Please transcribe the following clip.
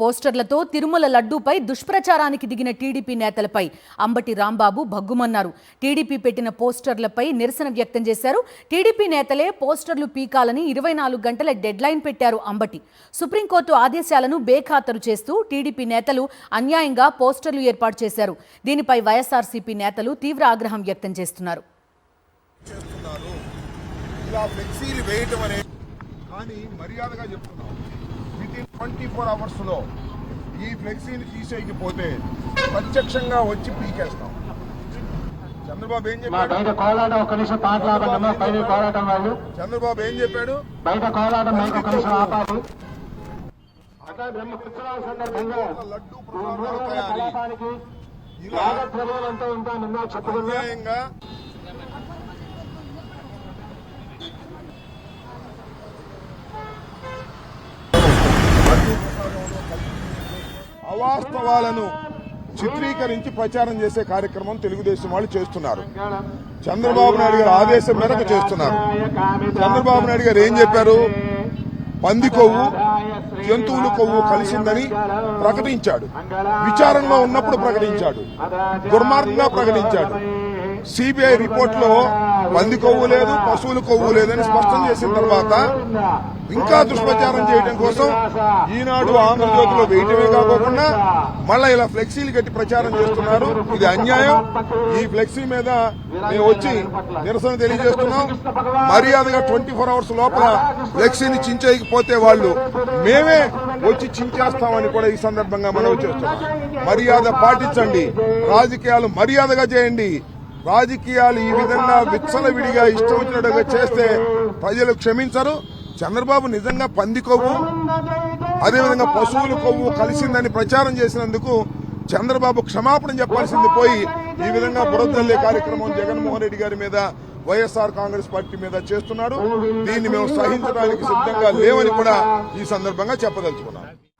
పోస్టర్లతో తిరుమల లడ్డూపై దుష్ప్రచారానికి దిగిన టీడీపీ నేతలపై అంబటి రాంబాబు భగ్గుమన్నారు. టీడీపీ పెట్టిన పోస్టర్లపై నిరసన వ్యక్తం చేశారు. టీడీపీ నేతలే పోస్టర్లు పీకాలని 24 గంటల డెడ్లైన్ పెట్టారు అంబటి. సుప్రీంకోర్టు ఆదేశాలను బేఖాతరు చేస్తూ టీడీపీ నేతలు అన్యాయంగా పోస్టర్లు ఏర్పాటు చేశారు. దీనిపై వైఎస్ఆర్సీపీ నేతలు తీవ్ర ఆగ్రహం వ్యక్తం చేస్తున్నారు. వితిన్ 24 hours లో ఈ ఫ్లెక్సీని తీసేయకపోతే ప్రత్యక్షంగా వచ్చి పీకేస్తాం. చంద్రబాబు ఏం చెప్పాడు? చంద్రబాబు ఏం చెప్పాడు? లడ్డూ అన్యాయంగా అవాస్తవాలను చిత్రీకరించి ప్రచారం చేసే కార్యక్రమం తెలుగుదేశం వాళ్ళు చేస్తున్నారు. చంద్రబాబు నాయుడు గారు ఆదేశం మేరకు చేస్తున్నారు. చంద్రబాబు నాయుడు గారు ఏం చెప్పారు? పంది కొవ్వు జంతువులు కొవ్వు కలిసిందని ప్రకటించాడు. విచారణలో ఉన్నప్పుడు ప్రకటించాడు. దుర్మార్గంగా ప్రకటించాడు. సిబిఐ రిపోర్టులో పంది కొవ్వు లేదు, పశువుల కొవ్వు లేదని స్పష్టం చేసిన తర్వాత ఇంకా దుష్ప్రచారం చేయడం కోసం ఈనాడు ఆంధ్రజ్యోతిలో వేయటమే కాకుండా మళ్ళా ఇలా ఫ్లెక్సీలు కట్టి ప్రచారం చేస్తున్నారు. ఇది అన్యాయం. ఈ ఫ్లెక్సీ మీద మేము వచ్చి నిరసన తెలియజేస్తున్నాం. మర్యాదగా 24 hours లోపల ఫ్లెక్సీని చించేయకపోతే వాళ్ళు మేమే వచ్చి చించేస్తామని కూడా ఈ సందర్భంగా మనవి చేస్తున్నాం. మర్యాద పాటించండి. రాజకీయాలు మర్యాదగా చేయండి. రాజకీయాలు ఈ విధంగా విచ్చలవిడిగా ఇష్టం వచ్చినట్టుగా చేస్తే ప్రజలు క్షమించరు. చంద్రబాబు నిజంగా పంది కొవ్వు అదేవిధంగా పశువుల కొవ్వు కలిసిందని ప్రచారం చేసినందుకు చంద్రబాబు క్షమాపణ చెప్పాల్సింది పోయి ఈ విధంగా బురదల్లే కార్యక్రమం జగన్మోహన్ రెడ్డి గారి మీద వైఎస్ఆర్ కాంగ్రెస్ పార్టీ మీద చేస్తున్నారు. దీన్ని మేము సహించడానికి సిద్ధంగా లేవని కూడా ఈ సందర్భంగా చెప్పదలుచుకున్నాం.